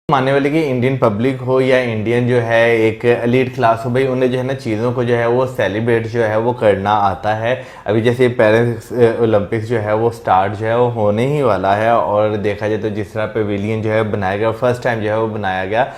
मानने वाले कि इंडियन पब्लिक हो या इंडियन जो है एक एलीट क्लास हो, भाई उन्हें जो है ना चीज़ों को जो है वो सेलिब्रेट जो है वो करना आता है। अभी जैसे पेरिस ओलंपिक्स जो है वो स्टार्ट जो है वो होने ही वाला है, और देखा जाए तो जिस तरह पेविलियन जो है बनाया गया, फर्स्ट टाइम जो है वो बनाया गया।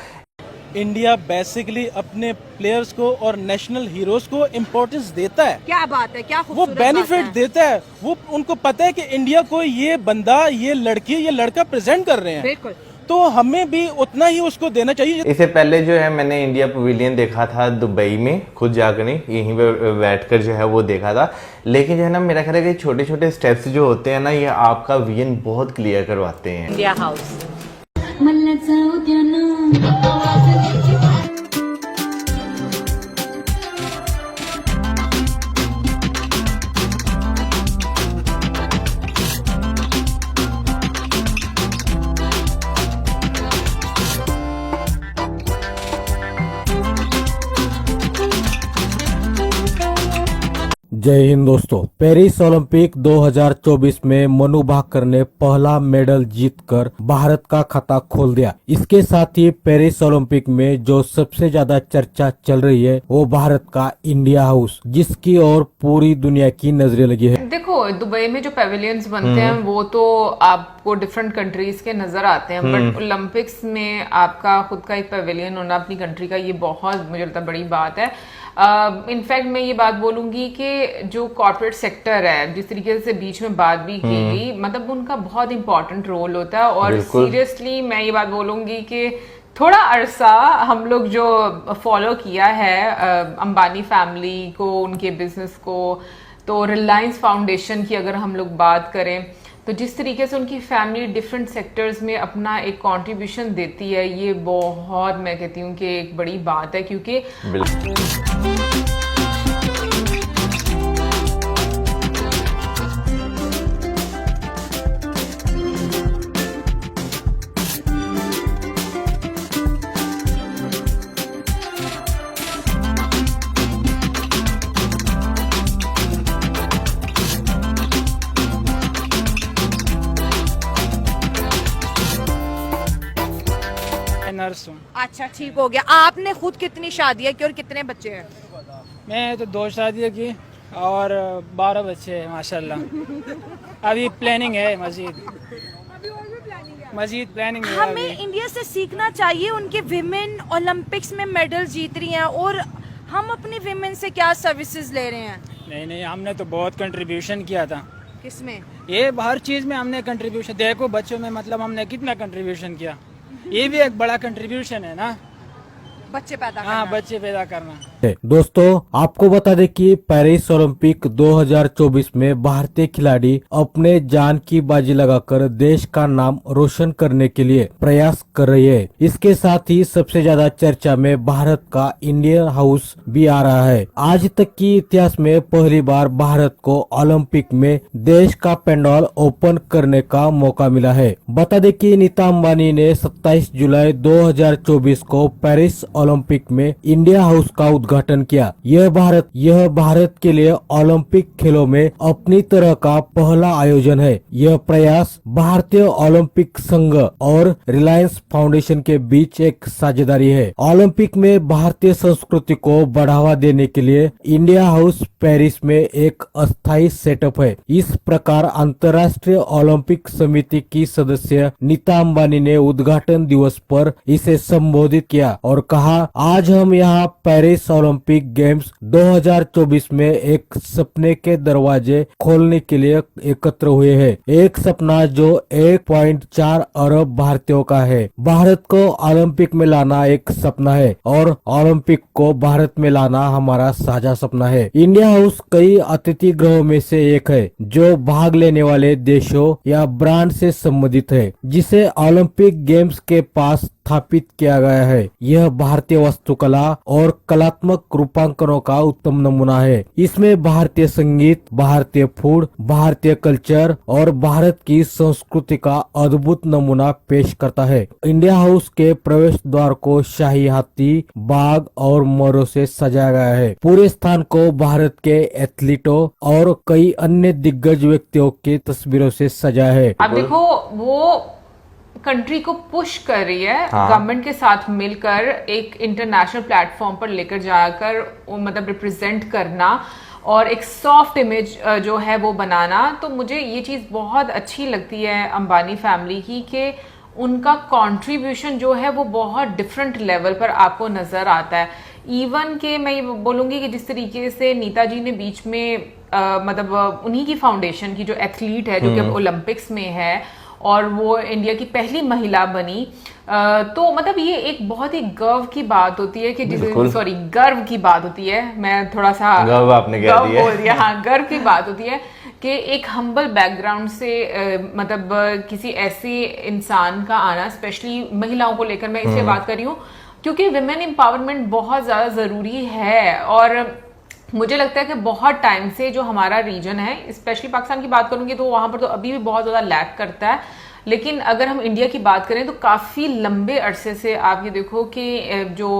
इंडिया बेसिकली अपने प्लेयर्स को और नेशनल हीरोज को इम्पोर्टेंस देता है। क्या बात है, क्या वो खूबसूरत बात बेनिफिट है। देता है। वो उनको पता है कि इंडिया को ये बंदा, ये लड़की, ये लड़का प्रेजेंट कर रहे हैं, बिल्कुल। तो हमें भी उतना ही उसको देना चाहिए। इससे पहले जो है मैंने इंडिया पवेलियन देखा था दुबई में, खुद जाकर नहीं, यहीं पे बैठकर जो है वो देखा था। लेकिन जो है ना मेरा ख्याल है कि छोटे छोटे स्टेप्स जो होते हैं ना, ये आपका विजन बहुत क्लियर करवाते हैं। India house. जय हिंद दोस्तों। पेरिस ओलंपिक 2024 में मनु भाकर ने पहला मेडल जीतकर भारत का खाता खोल दिया। इसके साथ ही पेरिस ओलंपिक में जो सबसे ज्यादा चर्चा चल रही है वो भारत का इंडिया हाउस, जिसकी ओर पूरी दुनिया की नजरें लगी है। देखो, दुबई में जो पेविलियंस बनते हैं वो तो आपको डिफरेंट कंट्रीज के नजर आते हैं, बट ओलंपिक्स में आपका खुद का एक पेविलियन होना अपनी कंट्री का, ये बहुत मुझे लगता है बड़ी बात है। इनफैक्ट मैं ये बात बोलूंगी कि जो कॉर्पोरेट सेक्टर है, जिस तरीके से बीच में बात भी की गई, मतलब उनका बहुत इंपॉर्टेंट रोल होता है। और सीरियसली मैं ये बात बोलूंगी कि थोड़ा अरसा हम लोग जो फॉलो किया है अंबानी फैमिली को, उनके बिजनेस को, तो रिलायंस फाउंडेशन की अगर हम लोग बात करें, तो जिस तरीके से उनकी फैमिली डिफरेंट सेक्टर्स में अपना एक कंट्रीब्यूशन देती है, ये बहुत, मैं कहती हूँ कि एक बड़ी बात है, क्योंकि नर्स हूँ। अच्छा, ठीक हो गया। आपने खुद कितनी शादियां की और कितने बच्चे हैं? मैं तो 2 शादियाँ की और 12 बच्चे हैं माशाल्लाह। अभी प्लानिंग है मजीद प्लानिंग है। हमें इंडिया से सीखना चाहिए। उनके विमेन ओलंपिक्स में मेडल जीत रही हैं और हम अपनी विमेन से क्या सर्विसेज ले रहे हैं? नहीं, हमने तो बहुत कंट्रीब्यूशन किया था। किसमें? ये हर चीज में हमने कंट्रीब्यूशन, देखो बच्चों में, मतलब हमने कितना कंट्रीब्यूशन किया। ये भी एक बड़ा कंट्रीब्यूशन है ना, बच्चे पैदा करना। हाँ, बच्चे पैदा करना। दोस्तों आपको बता दें कि पेरिस ओलंपिक 2024 में भारतीय खिलाड़ी अपने जान की बाजी लगाकर देश का नाम रोशन करने के लिए प्रयास कर रही है। इसके साथ ही सबसे ज्यादा चर्चा में भारत का इंडियन हाउस भी आ रहा है। आज तक की इतिहास में पहली बार भारत को ओलंपिक में देश का पंडाल ओपन करने का मौका मिला है। बता दें कि नीता अंबानी ने 27 जुलाई 2024 को पेरिस ओलंपिक में इंडिया हाउस का उद्घाटन किया। यह भारत के लिए ओलंपिक खेलों में अपनी तरह का पहला आयोजन है। यह प्रयास भारतीय ओलंपिक संघ और रिलायंस फाउंडेशन के बीच एक साझेदारी है। ओलंपिक में भारतीय संस्कृति को बढ़ावा देने के लिए इंडिया हाउस पेरिस में एक अस्थायी सेटअप है। इस प्रकार अंतर्राष्ट्रीय ओलंपिक समिति की सदस्य नीता अंबानी ने उद्घाटन दिवस पर इसे संबोधित किया और कहा, आज हम यहाँ पेरिस ओलंपिक गेम्स 2024 में एक सपने के दरवाजे खोलने के लिए एकत्र हुए हैं। एक सपना जो 1.4 अरब भारतीयों का है। भारत को ओलंपिक में लाना एक सपना है और ओलंपिक को भारत में लाना हमारा साझा सपना है। इंडिया हाउस कई अतिथि गृहों में से एक है जो भाग लेने वाले देशों या ब्रांड से संबंधित है, जिसे ओलंपिक गेम्स के पास स्थापित किया गया है। यह भारतीय वास्तुकला और कलात्मक रूपांकनों का उत्तम नमूना है। इसमें भारतीय संगीत, भारतीय फूड, भारतीय कल्चर और भारत की संस्कृति का अद्भुत नमूना पेश करता है। इंडिया हाउस के प्रवेश द्वार को शाही हाथी, बाघ और मोरों से सजाया गया है। पूरे स्थान को भारत के एथलीटों और कई अन्य दिग्गज व्यक्तियों की तस्वीरों से सजाया है। अब देखो, वो कंट्री को पुश कर रही है हाँ। गवर्नमेंट के साथ मिलकर एक इंटरनेशनल प्लेटफॉर्म पर लेकर जाकर वो मतलब रिप्रेजेंट करना और एक सॉफ्ट इमेज जो है वो बनाना। तो मुझे ये चीज़ बहुत अच्छी लगती है अंबानी फैमिली की कि उनका कंट्रीब्यूशन जो है वो बहुत डिफरेंट लेवल पर आपको नज़र आता है। इवन के मैं ये बोलूँगी कि जिस तरीके से नीता जी ने बीच में मतलब उन्हीं की फाउंडेशन की जो एथलीट है जो कि अब ओलंपिक्स में है और वो इंडिया की पहली महिला बनी, तो मतलब ये एक बहुत ही गर्व की बात होती है कि सॉरी गर्व की बात होती है, मैं थोड़ा सा गर्व आपने कह दिया, बोल दिया, हाँ गर्व की बात होती है कि एक हम्बल बैकग्राउंड से मतलब किसी ऐसे इंसान का आना, स्पेशली महिलाओं को लेकर मैं इसलिए बात कर रही हूँ क्योंकि विमेन एम्पावरमेंट बहुत ज़्यादा ज़रूरी है। और मुझे लगता है कि बहुत टाइम से जो हमारा रीजन है, स्पेशली पाकिस्तान की बात करूंगी तो वहां पर तो अभी भी बहुत ज़्यादा लैक करता है, लेकिन अगर हम इंडिया की बात करें तो काफ़ी लंबे अरसे से आप ये देखो कि जो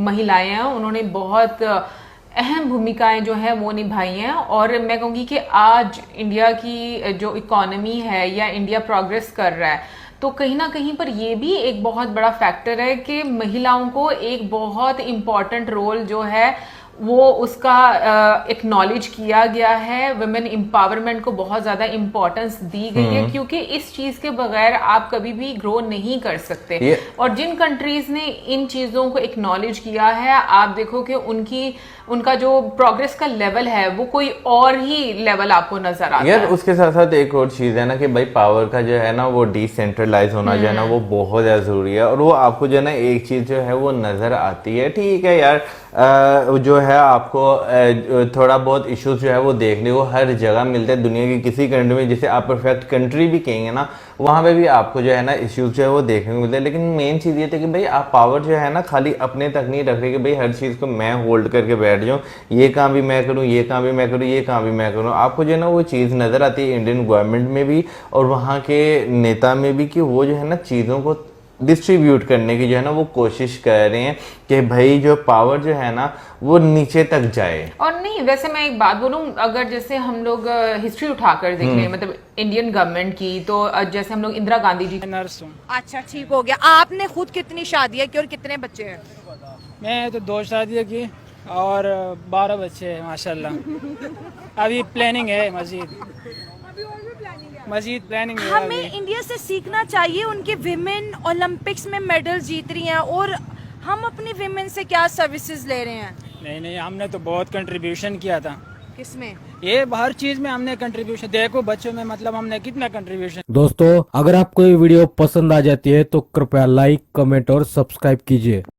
महिलाएं हैं उन्होंने बहुत अहम भूमिकाएं जो है वो निभाई हैं। और मैं कहूँगी कि आज इंडिया की जो इकोनॉमी है या इंडिया प्रोग्रेस कर रहा है तो कहीं ना कहीं पर ये भी एक बहुत बड़ा फैक्टर है कि महिलाओं को एक बहुत इम्पॉर्टेंट रोल जो है वो उसका एक्नॉलेज किया गया है। वुमेन एम्पावरमेंट को बहुत ज़्यादा इम्पोर्टेंस दी गई है क्योंकि इस चीज़ के बगैर आप कभी भी ग्रो नहीं कर सकते। और जिन कंट्रीज ने इन चीज़ों को एक्नॉलेज किया है आप देखो कि उनका जो प्रोग्रेस का लेवल है वो कोई और ही लेवल आपको नजर आता है। यार उसके साथ साथ एक और चीज़ है ना कि भाई पावर का जो है ना वो डिसेंट्रलाइज होना जो है ना वो बहुत ज़्यादा ज़रूरी है। और वो आपको जो है ना एक चीज़ जो है वो नज़र आती है, ठीक है यार जो है आपको थोड़ा बहुत इश्यूज जो है वो देखने को हर जगह मिलते हैं दुनिया की किसी कंट्री में, जिसे आप परफेक्ट कंट्री भी कहेंगे ना वहाँ पे भी आपको जो है ना इश्यूज जो है वो देखने को मिलते हैं। लेकिन मेन चीज़ ये थी कि भाई आप पावर जो है ना खाली अपने तक नहीं रख रहे कि भाई हर चीज़ को मैं होल्ड करके बैठ जाऊँ, ये काम भी मैं करूँ, ये काम भी मैं करूँ, ये काम भी मैं करूँ। आपको जो है ना वो चीज़ नज़र आती है इंडियन गवर्नमेंट में भी और वहाँ के नेता में भी कि वो जो है ना चीज़ों को डिस्ट्रीब्यूट करने की जो है ना वो कोशिश कर रहे हैं कि भाई जो पावर जो है ना वो नीचे तक जाए। और नहीं वैसे मैं एक बात बोलूं, अगर जैसे हम लोग हिस्ट्री उठाकर देख लें मतलब इंडियन गवर्नमेंट की, तो जैसे हम लोग इंदिरा गांधी जी नर्स हूँ। अच्छा ठीक हो गया। आपने खुद कितनी शादियां की और कितने बच्चे हैं? मैं तो 2 शादियाँ की और 12 बच्चे हैं माशाल्लाह। अभी प्लानिंग है मजीद प्लानिंग है। हमें इंडिया से सीखना चाहिए, उनके विमेन ओलंपिक्स में मेडल जीत रही हैं और हम अपनी विमेन से क्या सर्विसेज ले रहे हैं? नहीं हमने तो बहुत कंट्रीब्यूशन किया था। किसमें? ये हर चीज में हमने कंट्रीब्यूशन, देखो बच्चों में मतलब हमने कितना कंट्रीब्यूशन। दोस्तों अगर आपको ये वीडियो पसंद आ जाती है तो कृपया लाइक, कमेंट और सब्सक्राइब कीजिए।